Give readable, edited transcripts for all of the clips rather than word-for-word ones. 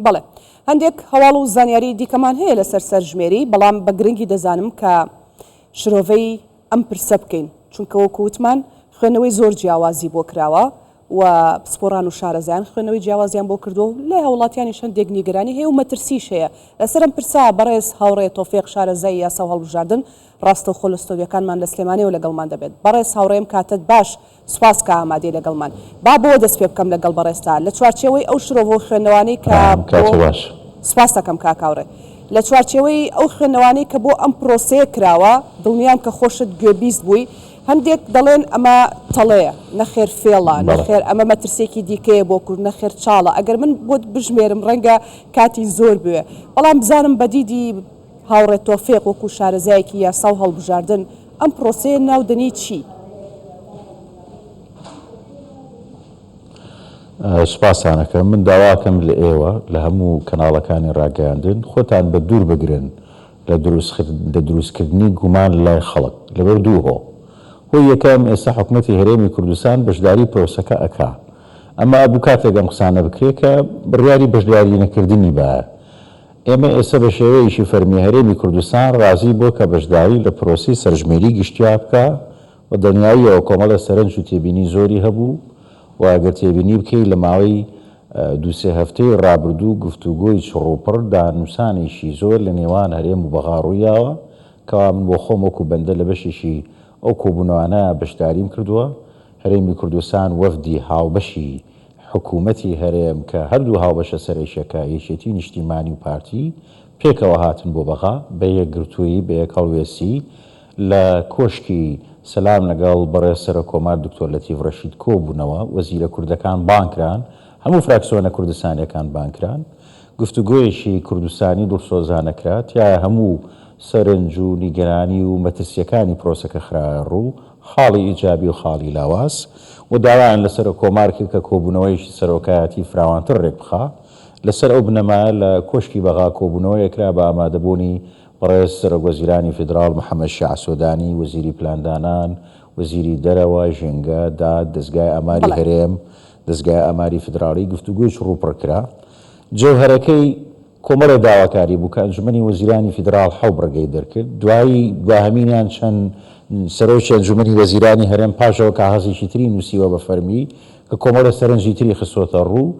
بەڵێ هەندێک هەواڵ و زانیاری دیکەمان هەیە لەسەر سەرژمێری، بەڵام بە گرنگی دەزانم کە شرۆڤەی ئەم پرسە بکەین، چونکە وەکو وتمان خوێنەوەی زۆر جیاوازی بۆ کراوە و پسپۆران و شارەزایان خوێنەوەی جیاوازیان بۆ کردو لە هەوڵاتیانی شەندێک نیگەرانی هەیە و مەترسیش هەیە لەسەر ئەم پرسا. بەڕێز هاوڕێ تۆفیق شارەزای یاسا و هەڵبژاردن ڕاستە و خۆ لە ستۆدیۆکانمان لە سلێمانیەوە لەگەڵمان دەبێت. بەڕێز هاوڕێم کاتت باش، سوپاس کە ئامادەی لەگەڵمان. با بۆ دەست پێ بکەم لەگەڵ بەڕێستا لە چوارچێوەی ئەو شرۆڤ خوێندنەوانەی کە سوپاس دەکەم کاکاوڕێ، لە چوارچێوەی ئەو خوێندنەوانەی کە بۆ ئەم پرۆسەیە کراوە دڵنیام کە خۆشت گوێبیست بووی. هەندێک دەڵێن ئەمە تەڵەیە، نەخێر فێڵە، نەخێر ئەمە مەترسێکی دیکەیە بۆ کورد، نەخێر چاڵە. ئەگەر من بۆت بژمێرم ڕەنگە کاتی زۆر بوێ، بەڵام بزانم بەدیدی هاوڕێ تۆفیق وەکو شارەزایەکی یاسا و هەڵبژاردن ئەم پرۆسەیە ناودنی چی؟ سوپاسانەکەم. من داواکەم لە ئێوە لە هەموو کەناڵەکانی ڕاگەیاندن خۆتان بە دوور بگرن لە دروستکردنی گومان لای خەڵک لەبەر دوو هۆ. هۆی یەکەم ئێستا حکوومەتی هەرێمی کوردستان بەشداری پرۆسەکە ئەکا. ئەمە ئەبوو کاتێک ئەم قسانە بکرێت کە بڕیاری بەشداری نەکردنی بایە. ئێمە ئێستا بە شێوەیەشی فەرمی هەرێمی کوردستان ڕازی بۆ کە بەشداری لە پرۆسی سەرژمێری گشتیا بکە و دڵنیاییەوە کۆمەڵە سەرنج و تێبینی زۆری هەبوو و ئەگەر تێبینی بکەی لە ماوەی دووسێ هەفتەی ڕابردوو گفتوگۆی چڕوپڕ دانووسانێکی زۆر لە نێوان هەرێم و بەغاڕوویاوە کەوا من بۆ خۆم وەکو بەندە لە بەشێکی ئەو کۆبوونەوانە بەشداریم کردووە. هەرێمی کوردستان وەفدی هاوبەشی حکوومەتی هەرێم کە هەردوو هاوبەشە سەرێشەکە یەکێتی نیشتیمانی و پارتی پێکەوە هاتن بۆ بەغا بە یەکگرتووی بە یەک هەڵوێسی لە کۆشکی سەلام لەگەڵ بەڕێز سەرۆکۆمار دکتۆر لەتیف ڕەشید کۆبوونەوە وەزیرە کوردەکان بانکران، هەموو فراکسیۆنە کوردستانیەکان بانکران، گفتوگۆیەکی کوردستانی دڵسۆزانەکرا تایە هەموو سەرنج و نیگەرانی و مەترسیەکانی پرۆسەکە خراوە ڕوو، خاڵی ئیجابی و خاڵی لاواز و داوایان لەسەر کۆمار کرد کە کۆبوونەوەیشی سەرۆکایەتی فراوانتر ڕێک بخا. لەسەر ئەو بنەمایە لە کۆشکی بەغا کۆبوونەوەیەکرا بە ئامادەبوونی بەڕێز سەرۆکوەزیرانی فیدراڵ محەممەد شیع سۆدانی، وەزیری پلاندانان، وەزیری دەرەوە، ژێنگە، داد، دەستگای ئاماری هەرێم، دەستگای ئاماری فیدراڵی گفتوگۆی ڕووپڕکرا. جەوهەرەکەی کۆمەڵە داواکاری بوو کە ئەنجومەنی وەزیرانی فیدراڵ حەو بڕگەی دەرکرد. دوایی دواهەمینیان چەند سەرۆکی ئەنجومەنی وەزیرانی هەرێم پاشەوە کاغەزێکی تری نووسیوە بە فەرمی کە کۆمەڵە سەرنجی تری خستۆتە ڕوو.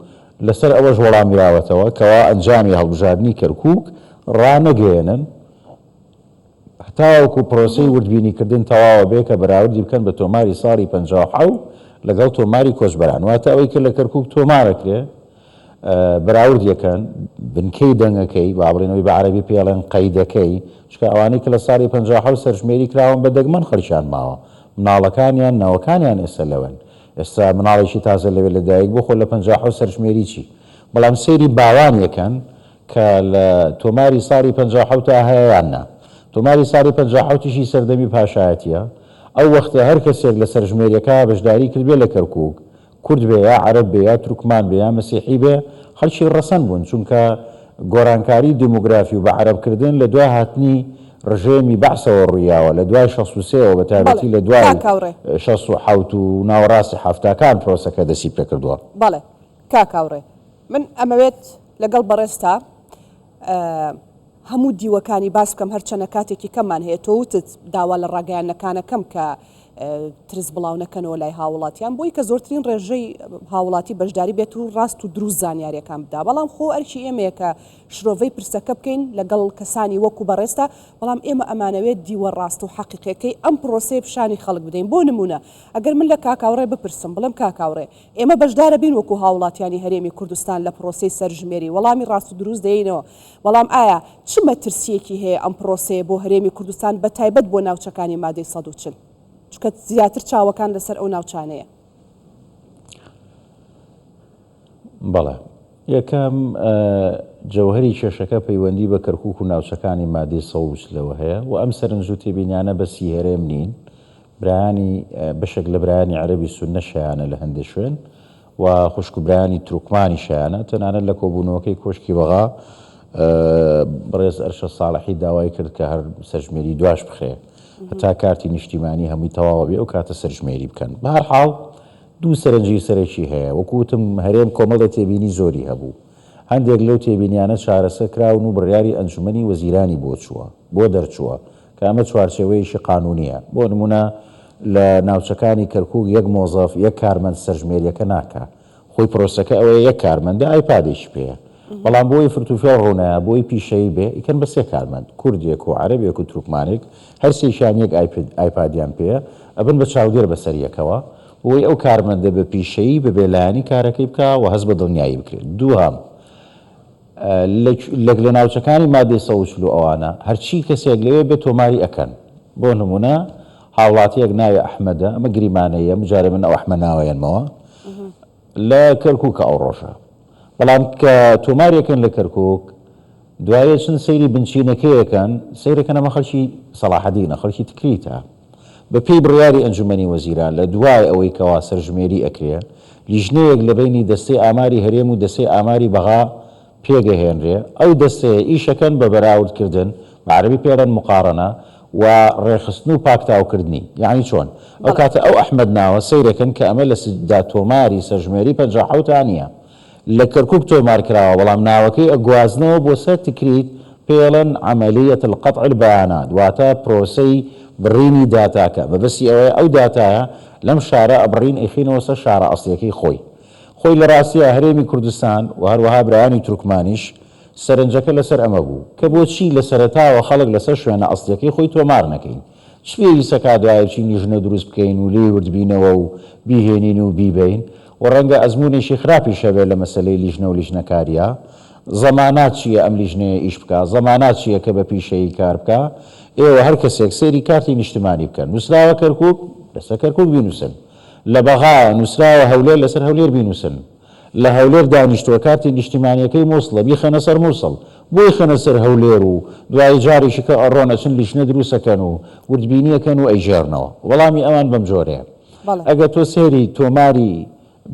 لەسەر ئەوەش وەڵامیراوەتەوە کەوا ئەنجامی هەڵبژاردننی کەرکووک ڕانەگەێنن هەتاوەکو پرۆسەی وردبینیکردن تەواوە بێ کە بەراوردی بکەن بە تۆماری ساڵی 57 لەگەڵ تۆماری کۆچبەران. واتە ئەوەی کە لە کەرکووک تۆمارەکرێ بەراورد یەکەن بنکەی دەنگەکەی با بڵێنەوەی بە عەرەبی پێڵێن قەیدەکەی، چکە ئەوانەی کە لە ساڵی 57 سەرژمێری کراون بە دەگمەن خەریکیان ماوە، مناڵەکانیان ناوەکانیان ئێستا لەوەن. ئێستا مناڵێکی تازە لەوێ لەدایک بۆ خۆ لە 57 سەرژمێری چی، بەڵام سەیری باوان یەکەن کە لە تۆماری ساڵی 57 تا هەیەیان نا. تۆماری ساڵی 57شی سەردەمی پاشایەتیە. ئەو وەختە هەر کەسێک لە سەرژمێریەکە بەشداری کرد بێ لە کەرکووک، کورد بێ یا عەرەب بێ یا تورکمان بێ یا مەسیحی بێ، خەڵکی ڕەسەن بوون، چونکە گۆڕانکاری دیموگرافی و بە عەرەبکردن لە دوای هاتنی ڕژێمی بەعسەوە ڕوویاوە، لە دوای 63ەوە بە تایبەتی لە دوای 67 و ناوەڕاستی هەفتاکان پرۆسەکە دەسی پێ کردووە. بەڵێ کاکاوڕێ، من ئەمەوێت لەگەڵ بەڕێستا هەموو دیوەکانی باس بکەم هەرچەنە کاتێکی کەممان هەیە. تۆ وتت داوا لە ڕاگەیاندنەکانەکەم کە ترس بڵاونەکەنەوە لای هاوڵاتیان بۆی کە زۆرترین ڕێژەی هاوڵاتی بەشداری بێت و ڕاست و دروست زانیاریەکان بدا. بەڵام خۆ ئەرکی ئێمەیە کە شرۆڤەی پرسەکە بکەین لەگەڵ کەسانی وەکو بەڕێستا، بەڵام ئێمە ئەمانەوێت دیوە ڕاست و حەقیقەکەی ئەم پرۆسەی پیشانی خەڵک بدەین. بۆ نمونە ئەگەر من لە کاکاوڕێ بپرسم بڵم کاکاوڕێ ئێمە بەشدارە بین وەکو هاوڵاتیانی هەرێمی کوردستان لە پرۆسەی سەرژمێری، وەڵامی ڕاست و دروست دەینەوە، بەڵام ئایا چ مەترسیەکی هەیە ئەم پرۆسەیە بۆ هەرێمی کوردستان بە تایبەت بۆ ناوچەکانی مادەی 140 چکە زیاتر چاوەکان لەسەر ئەو ناوچانەیە؟ بەڵێ، یەکەم جەوهەری کێشەکە پەیوەندی بە کەرکووک و ناوچەکانی مادەی 140 لەوە هەیە و ئەم سەرنج و تێبینیانە بەسی هەرێم نین، برایانی بەشێک لە برایانی عەرەبی سوننە شایانە لە هەندێک شوێن و خوشکبرایانی تورکمانی شایانە. تەنانەت لە کۆبوونەوەکەی کۆشکی بەغا بەڕێز ئەرشە ساڵحی داوای کرد کە هەر سەرژمێری دواش بخرێ هەتا کارتی نیشتیمانی هەمووی تەواوە بێ و کاتە سەرژمێری بکەن. بە هەر حاڵ دوو سەرنجی سەرەکی هەیە. وەکوتم هەرێم کۆمەڵە تێبینی زۆری هەبوو. هەندێک لەو تێبینیانە چارەسەر کراون و بڕیاری ئەنجومەنی وەزیرانی بۆ دەرچووە کە ئەمە چوارچێوەیەکی قانونیە. بۆ نمونە لە ناوچەکانی کەرکووک یەک مۆزەف یەک کارمەند سەرژمێریەکە ناکە، خۆی پرۆسەکە ئەوەیە یەک کارمەندە ئایپادێکی پێەیە، بەڵام بۆی فرتوفێڵ ڕوونایە بۆی پیشەیی بێ ئیکەن بە سێ کارمەند کوردێک و عەرەبێک و تورکمانێک هەرسێکیان یەک ئایپادیان پێەیە ئەبن بە چاودێر بەسەریەکەوە بۆی ئەو کارمەندە بە پیشەیی بە بێلایانی کارەکەی بکە و هەست بە دڵنیایی بکرێت. دووهەم لە ناوچەکانی مادەی 140 ئەوانە هەرچی کەسێک لەوێ بێت تۆماری ئەکەن. بۆ نمونە هاوڵاتیەک ناوی ئەحمەدە، ئەمە گریمانەیە، مجارە من ئەو ئەحمە ناوەیەنمەوە لە کەرکووکە ئەو ڕۆژە، بەڵام کە تۆماریەکەن لە کەرکووک دوایە چند سەیری بنچینەکەیەکەن سەیرەکەن ئەمە خەڵکی سەلاحەدینە، خەڵکی تکریتە بە پێی بڕیاری ئەنجومەنی وەزیران لە دوای ئەوەی کەوا سەرژمێری ئەکرێ لیژنەیەک لە بینی دەستەی ئاماری هەرێم و دەستەی ئاماری بەغا پێگەهێنرێ، ئەو دەستەیە ئیشەکەن بە بەراوردکردن بە عەرەبی پێڵێن مقارەنە و ڕێخستن و پاکتاوکردنی. یعنی چۆن ئەو کاتە ئەو ئەحمەد ناوە سەیرەکەن کە ئەمە لە تۆماری سەرژمێری 57 نییە لە کەرکووک تۆمار کراوە، بەڵام ناوەکەی ئەگوازنەوە بۆ سەر تکریت پێڵەن عەمەلیەت القەطع البەیانات، واتە پرۆسەی بڕینی داتاکە بەبەستی ئەوەیە ئەو داتایە لەم شارە ئەبڕین ئەیخینەوە سەر شارە ئەسڵیەکەی خۆی لە ڕاستیە هەرێمی کوردستان و هەروەها برایانی تورکمانیش سەرنجەکە لەسەر ئەمە بوو کە بۆچی لە سەرەتاوە خەڵک لەسەر شوێنە ئەسڵیەکەی خۆی تۆمار نەکەین، شوێوی سەکا دوایەکی نیژنە دروست بکەین و لێ وردبینەوە و بیهێنین و بیبین و ڕەنگە ئەزمونێکی خراپی شەبێ لە مەسەلەی لیژنە و لیژنەکاریە. زەمانات چییە ئەم لیژنەیە ئیش بکە، زەمانات چییە کە بە پیشەیی کار بکە. ئێوە هەر کەسێک سێری کارتی نیشتمانی بکەن، نووسراوە کەرکووک لەسەر کەرکووک بینووسن، لە بەغا نووسراوە هەولێر لەسەر هەولێر بینووسن، لە هەولێر دانیشتووە کارتی نیشتیمانیەکەی مووسڵە بیخەنە سەر مووسڵ بۆی خەنە سەر هەولێر و دوای جاریشی کە ئەڕۆنەچن لیژنە دروستەکەن و وردبینیەکەن و ئەیژێڕنەوە. وەڵامی ئەوان بەم جۆرەیە. ئەگە تۆ سێری تۆماری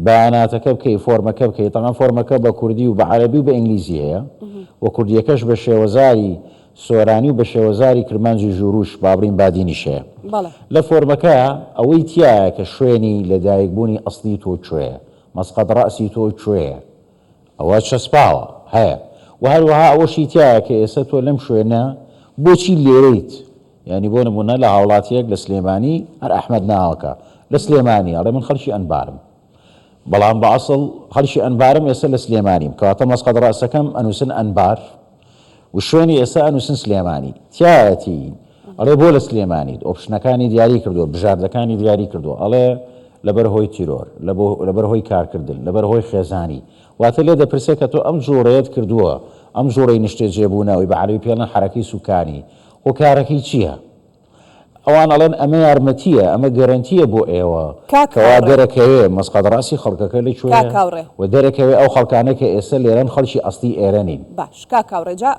بەیاناتەکە بکەی فۆرمەکە بکەی، تەمام فۆرمەکە بە کوردی و بە عەرەبی و بە ئینگلیزی هەیە و کوردیەکەش بە شێوەزاری سۆرانی و بە شێوەزاری کرمانجی ژوروش بابڕین بادینیشەیە. لە فۆرمەکە ئەوەی تایە کە شوێنی لەدایکبوونی ئەسڵی تۆ کوێیە، مەسقەد ڕەسی تۆ کوێیە، ئەوە چەسپاوە هەیە و هەروەها ئەوەشی تایە کە ئێستا تۆ لەم شوێنە بۆچی لێرەیت. یعنی بۆ نمونە لە هاوڵاتیەک لە سلێمانی هەر ئەحمەد ناوەکە لە سلێمانی ئەڵێ من خەڵکی ئەنبارم، بەڵام بە ئەسڵ خەڵکی ئەنبارم ئێستا لە سلێمانیم، کەواتە مەسقەد ڕەسەکەم ئەنووسن ئەنبار و شوێنی ئێستا ئەنووسن سلێمانی، تایەتی ئەڵێ بۆ لە سلێمانیت ئۆپشنەکانی دیاری کردووە، بژاردەکانی دیاری کردووە، ئەڵێ لەبەر هۆی تیرۆر، لەبەر هۆی کارکردن، لەبەر هۆی خێزانی. واتە لێ دەپرسێت کە تۆ ئەم جۆڕەیەت کردووە، ئەم جۆڕەی نیشتێ جێبوونەوەی بە عەرەبی پێڵێن حەرەکەی سوکانی، و کارەکەی چییە؟ ئەوان ئەڵێن ئەمە یارمەتیە، ئەمە گەرەنتیە بۆ ئێوە کەوا دەرەکەوێ مەسقەد ڕاستی خەڵکەکە لەکوێیە و دەرەکەوێ ئەو خەڵکانە کە ئێستا لێرەن خەڵکی ئەسڵی ئێرەنین. باش کاکاوڕێجا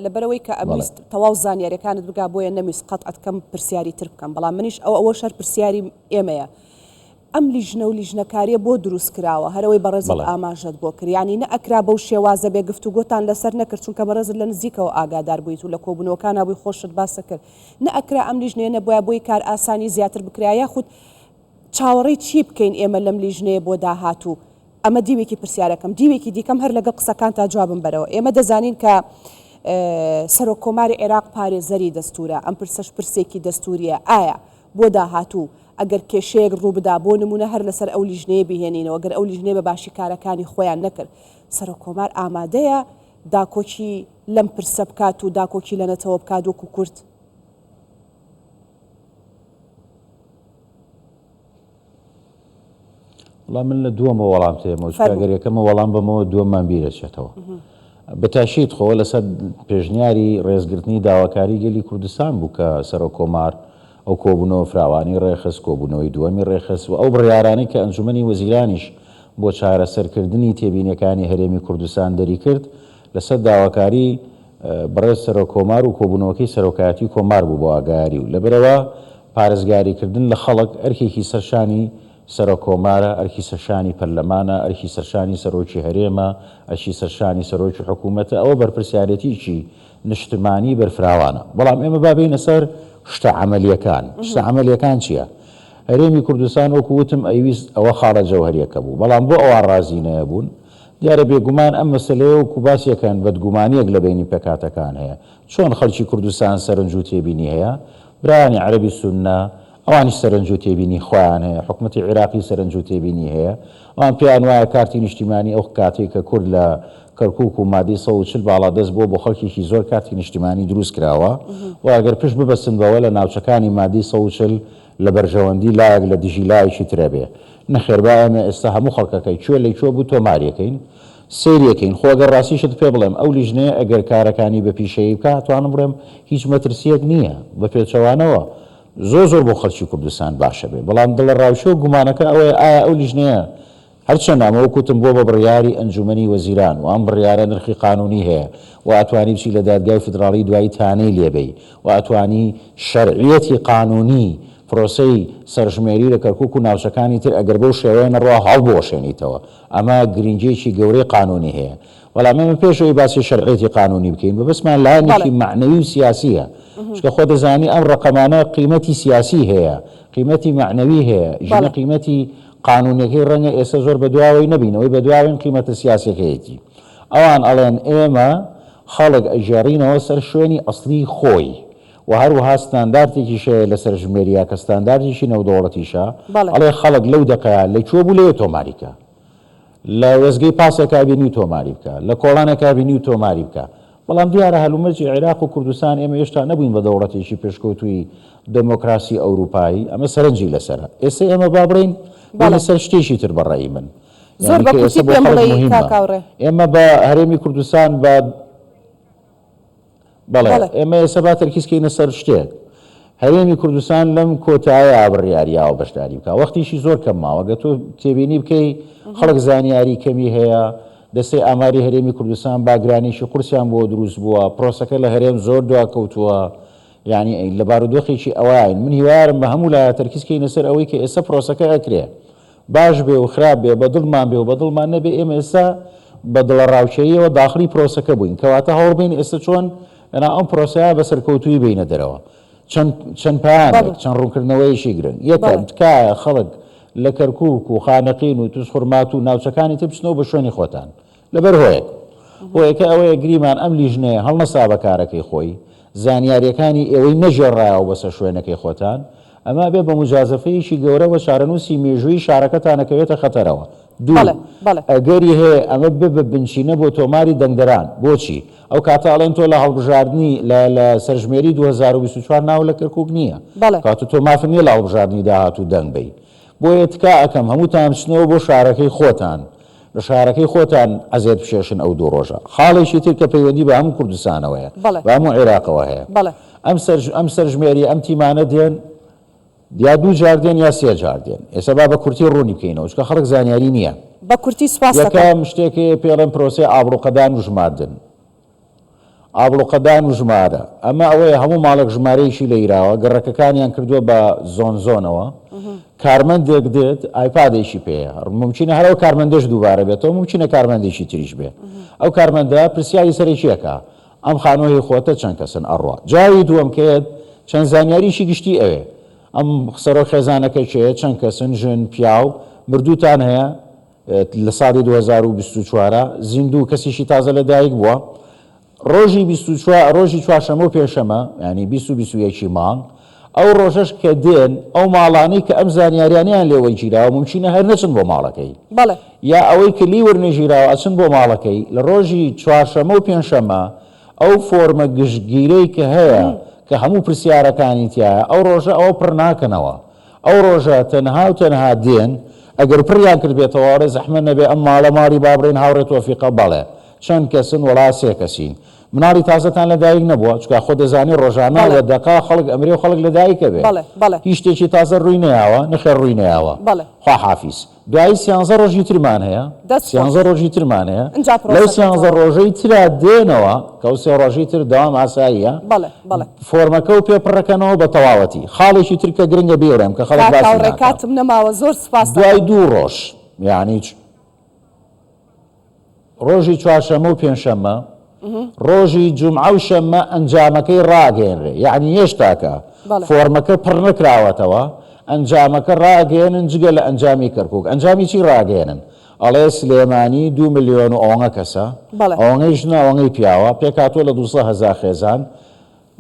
لەبەرەوەی کە ئەویست تەواو زانیاریەکانت بگا بۆیە نەویست قەتعەتکەم پرسیاری تر بکەم، بەڵام منیش ئەوە شەر پرسیاری ئێمەیە. ئەم لیژنە و لیژنەکاریە بۆ دروست کراوە هەرەوەی بەڕێزت ئاماژەت بۆ کرد، یعنی نە ئەکرا بەو شێوازە بێ گفتوگۆتان لەسەر نەکرد چونکە بەڕێزت لە نزیکەوە ئاگادار بوویت و لە کۆبوونەوەکان بووی خۆشت باسە کرد، نە ئەکرا ئەم لیژنەیە نەبووە بۆی کار ئاسانی زیاتر بکرا یاخود چاوەڕێی چی بکەین ئێمە لەم لیژنەیە بۆ داهاتوو. ئەمە دیوێکی پرسیارەکەم. دیوێکی دیکەم هەر لەگەڵ قسەکان تا جوابم بەرەوە. ئێمە دەزانین کە سەرۆک کۆماری عێراق پارێزەری دەستورە، ئەم پرسەش پرسێکی دەستوریە. ئایا بۆ داهاتوو ئەگەر کێشەیەک ڕوو بدا بۆ نمونە هەر لەسەر ئەو لیژنەیە بهێنینەوە، ئەگەر ئەو لیژنەیە بە باشی کارەکانی خۆیان نەکرد، سەرۆک کۆمار ئامادەیە داکۆکی لەم پرسە بکات و داکۆکی لەنەتەوە بکات وەکو کورد؟ وەڵام من لە دووەمە وەڵام تێمە ئەگەر یەکەمە وەڵام بەمەوە دووەممان بیرەچێتەوە. بەتاشیت خۆ لەسەر پێشنیاری ڕێزگرتنی داواکاری گەلی کوردستان بوو کە سەرۆک کۆمار ئەو کۆبوونەوە فراوانی ڕێخست، کۆبوونەوەی دووەمی ڕێخست و ئەو بڕیارانەی کە ئەنجومەنی وەزیرانیش بۆ چارەسەرکردنی تێبینیەکانی هەرێمی کوردستان دەری کرد لەسەر داواکاری بەڕێز سەرۆک کۆمار و کۆبوونەوەکەی سەرۆکایەتی کۆمار بوو بۆ ئاگاری و لەبەرەوە پارێزگاریکردن لە خەڵک ئەرکێکی سەرشانی سەرۆک کۆمارە، ئەرکی سەرشانی پەرلەمانە، ئەرکی سەرشانی سەرۆکی هەرێمە، ئەرکی سەرشانی سەرۆکی حکوومەتە، ئەوە بەرپرسیارەتیکی نیشتمانی بەرفراوانە. بەڵام ئێمە بابینە سەر شتە عەمەلیەکان. شتە عەمەلیەکان چییە؟ هەرێمی کوردستان وەکو وتم ئەویست ئەوە خاڵە جەوهەریەکە بوو، بەڵام بۆ ئەوان ڕازی نەبوون دیارە بێگومان ئەم مەسەلەیە وەکو باسیەکان بەدگومانیەک لە بینی پێکاتەکان هەیە چۆن خەڵکی کوردستان سەرنج و تێبینی هەیە برانی عەرەبی سوننا ئەوانیش سەرنج و تێبینی خۆیان هەیە حکومەتی عێراقی سەرنج و تێبینی هەیە ئەوان پێیان وایە کارتی نیشتیمانی ئەو کاتێک کە کورد لە کەرکووک و مادەی 140 باڵا دەست بۆ خەڵکێکی زۆر کارتی نیشتیمانی دروست کراوە و ئەگەر پشت ببەستن بەوە لە ناوچەکانی مادەی 140 لە بەرژەوەندی لایەک لە دژی لایەکی ترە بێ نەخێربا ئەمە ئێستا هەموو خەڵکەکەی کوێ لەی کوێ بوو تۆماریەکەین سێریەکەین خۆگەر ڕاستیشت پێ بڵێم ئەو لیژنەیە ئەگەر کارەکانی بە پیشەیی بکە توانم بڵێم هیچ مەترسیەک نییە بە پێچەوانەوە زۆر بۆ خەڵکی کوردستان باشە بێ بەڵام دڵە ڕاوچە و گومانەکە ئەوەیە ئایا ئەو لیژنەیە هەرچەند ئەمەوە کوتم بۆ بە بڕیاری ئەنجومەنی وەزیران و ئەم بڕیارە نرخی قانونی هەیە و ئەتوانی بچی لە دادگای فدراڵی دوایی تانەی لێبەی و ئەتوانی شەرعیەتی قانونی پرۆسەی سەرژمێری لە کەرکووک و ناوچەکانی تر ئەگەر بەو شێوەیە نەڕوا هەڵبۆشێنیتەوە ئەمە گرنگێکی گەورەی قانونی هەیە بەڵام ئێمە پێشەوەی باسی شەرعیەتی قانونی بکەین بەبستمان لایەنێکی معنەوی و سیاسیە چکە خۆ دەزانی ئەم ڕقەمانە قیمەتی سیاسی هەیە قیمەتی معنەوی هەیە ژنە قیمەتی قانونیەکەی ڕەنگە ئێستا زۆر بەدواوەی نەبینەوەی بەدواوین قیمەتە سیاسەکەیەتی ئەوان ئەڵێن ئێمە خەڵک ئەژێڕینەوە سەر شوێنی ئەسلی خۆی و هەروەها ستانداردێکیشەیە لە سەرژمێریە کە ستانداردێکی نەودەوڵەتیشە ئەڵێ خەڵک لەو دەقەیە لەکوێ بوو لەوێ تۆماریکە لە وەزگەی پاسێکا بینی و تۆماری بکە لە کۆڵانێکا بینی و تۆماری بکە بەڵام دیارە هەلومەرجی عێراق و کوردستان ئێمە هێشتا نەبووین بە دەوڵەتێکی پێشکەوتووی دموکراسی ئەوروپایی ئەمە سەرنجی لەسەرە ئێستا ئێمە با بڕین لەسەر شتێکی تر بەڕێی من زۆر بەکوتی پێم بڵێ کاکاوڕێ ئێمە بە هەرێمی کوردستان بە بەڵێ ئێمە ئێستا با تەرکیزکەینە سەر شتێک هەرێمی کوردستان لەم کۆتایە ئابڕیاریاوە بەشداری بکە وەختیشی زۆر کەم ماوە گە تۆ تێبینی بکەی خەڵک زانیاری کەمی هەیە دەستەی ئاماری هەرێمی کوردستان باگرانیشی قورسیان بۆ دروست بووە پرۆسەکە لە هەرێم زۆر دواکەوتووە یعنی لە بارودۆخێکی ئەوەین من هیوارم بە هەموو لایە تەرکیزکەینە سەر ئەوەی کە ئێستا پرۆسەکە ئەکرێ باش بێ و خراپ بێ بە دڵمان بێ و بە دڵمان نەبێ ئێمە ئێستا بە دڵە ڕاوچەیەوە داخلی پرۆسەکە بووین کەواتە هەوڵبین ئێستا چۆن ئەم پرۆسەیە بە سەرکەوتووی بینە دەرەوە چەند پایانێک چەند ڕوونکردنەوەیشی گرنگ یەکەم تکایە خەڵک لە کەرکووک و خانەقین و توسخورمات و ناوچەکانی تر بچنەوە بە شوێنی خۆتان لەبەر هۆیەک هۆیەکە ئەوەیە گریمان ئەم لیژنەیە هەڵنەسا بە کارەکەی خۆی زانیاریەکانی ئێوەی نەژێڕایەوە بەسەر شوێنەکەی خۆتان ئەما بێ بە مجازەفەیەکی گەورەوە شارەنووسی مێژووی شارەکەتانەکەوێتە خەتەرەوە دوو ئەگەری هەیە ئەمە بێ بە بنچینە بۆ تۆماری دەنگدەران بۆچی ئەو کاتە ئەڵێن تۆ لە هەڵبژاردننی لە سەرژمێری 2024 ناو لە کەرکووک نییە کاتە تۆ مافن نیە لە هەڵبژاردننی داهاتوو دەنگ بی بۆیە تکا ئەەکەم هەمووتان بچنەوە بۆ شارەکەی خۆتان لە شارەکەی خۆتان ئەزێت بشێشن ئەو دوو ڕۆژە خاڵێکی تر کە پەیوەندی بە هەموو کوردستانەوەیە بە هەموو عێراقەوە هەیە ئەم سەرژمێری ئەم تیمانە دێن یا دوو جار دێن یا سێ جار دێن ئێستا با بە کورتی ڕوونی بکەینەوە چکە خەڵک زانیاری نییە بە کورتی سوپاس یەکەم شتێکی پێڵێن پرۆسەی ئابڕوقەدان و ژماردن ئابڵوقەدان و ژمارە ئەمە ئەوەیە هەموو ماڵک ژمارەیەکی لەیراوە گەڕەکەکانیان کردووە بە زۆنەوە کارمەندێک دێت ئایپادێکی پێەیە ممکنە هەرەوە کارمەندەش دووبارە بێتەوە ممکنە کارمەندێکی تریش بێ ئەو کارمەندە پرسیاری سەرێکیەکە ئەم خانۆی خۆتە چەند کەسن ئەڕوا جاوی دووەم کێت چەند زانیاریشی گشتی ئەوێ ئەم سەرۆ خێزانەکە چێ چەند کەسن ژن پیاو مردووتان هەیە لە ساڵی 2024 زیندوو کەسیشی تازە لەدایک بووە ڕۆژی 24 ڕۆژی چوارشەمە و پێشەمە ینی 20 مانگ ئەو ڕۆژەش کە دێن ئەو ماڵانەی کە ئەم زانیاریانیان لێوەی گیراوە ممکنە هەر نەچن بۆ ماڵەکەی یا ئەوەی کە لی وەرنەژیراوە ئەچن بۆ ماڵەکەی لە ڕۆژی چوارشەمە و پێنجشەمە ئەو فۆرمە گشتگیرەی کە هەیە کە هەموو پرسیارەکانی تایە ئەو ڕۆژە ئەوە پڕ ناکەنەوە ئەو ڕۆژە تەنها و تەنها دێن ئەگەر پڕیان کردبێتەوە ڕێ زەحمەت نەبێ ئەم ماڵە ماڵی بابڕین هاوڕێت وەفیقە بەڵێ چەند کەسن وڵا سێ کەسین مناڵی تازەتان لەدایک نەبووە چکە خۆ دەزانی ڕۆژانە لە دەقا خەڵک ئەمرێ و خەڵک لەدایکە بێ هیچ شتێکی تازە ڕووی نەیاوە نەخێر ڕووی نەیاوە خوا حافیز دوایی 13 ڕۆژی ترمان هەیە 13 ڕۆژی ترمان هەیە لەو 13 ڕۆژەی ترا دێنەوە کە ئەو سێ ڕۆژی تر داوام ئاساییە فۆرمەکە و پێپڕەکەنەوە بە تەواوەتی خاڵێکی تر کە گرنگە بێرم کە خەڵک باسی کاتم نەماوە زۆر سوپاس دوای دوو ڕۆژ یعنی ڕۆژی چوارشەمە و پێنجشەمە ڕۆژی جومعە و شەممە ئەنجامەکەی ڕاگەێنرێ یعنی هێشتاکە فۆرمەکە پڕ نەکراوەتەوە ئەنجامەکە ڕاگەێنن جگە لە ئەنجامی کەرکووک ئەنجامی چی ڕاگەێنن ئەڵێ سلێمانی 2 ملیۆن و ئەوەنگە کەسە بەڵێ. ئەوەنگەی ژنە ئەوەنگەی پیاوە پێکاتوە لە 200,000 خێزان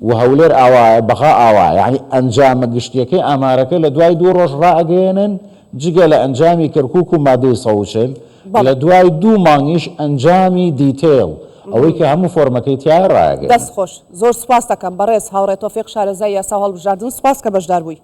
و هەولێر ئاوایە بەخا ئاوایە یعنی ئەنجامە گشتیەکەی ئامارەکە لە دوای 2 ڕۆژ ڕائەگەێنن جگە لە ئەنجامی کەرکووک و مادەی 140 لە دوای 2 مانگیش ئەنجامی دیتیل ئەوەی کە هەموو فۆرمەکەی تیا ڕایەگەێنن. دەست خۆش زۆر سوپاس دەکەم بەڕێز هاوڕێ تۆفیق شارەزای یاسا هەڵبژاردن سوپاس کە بەشدار بووی.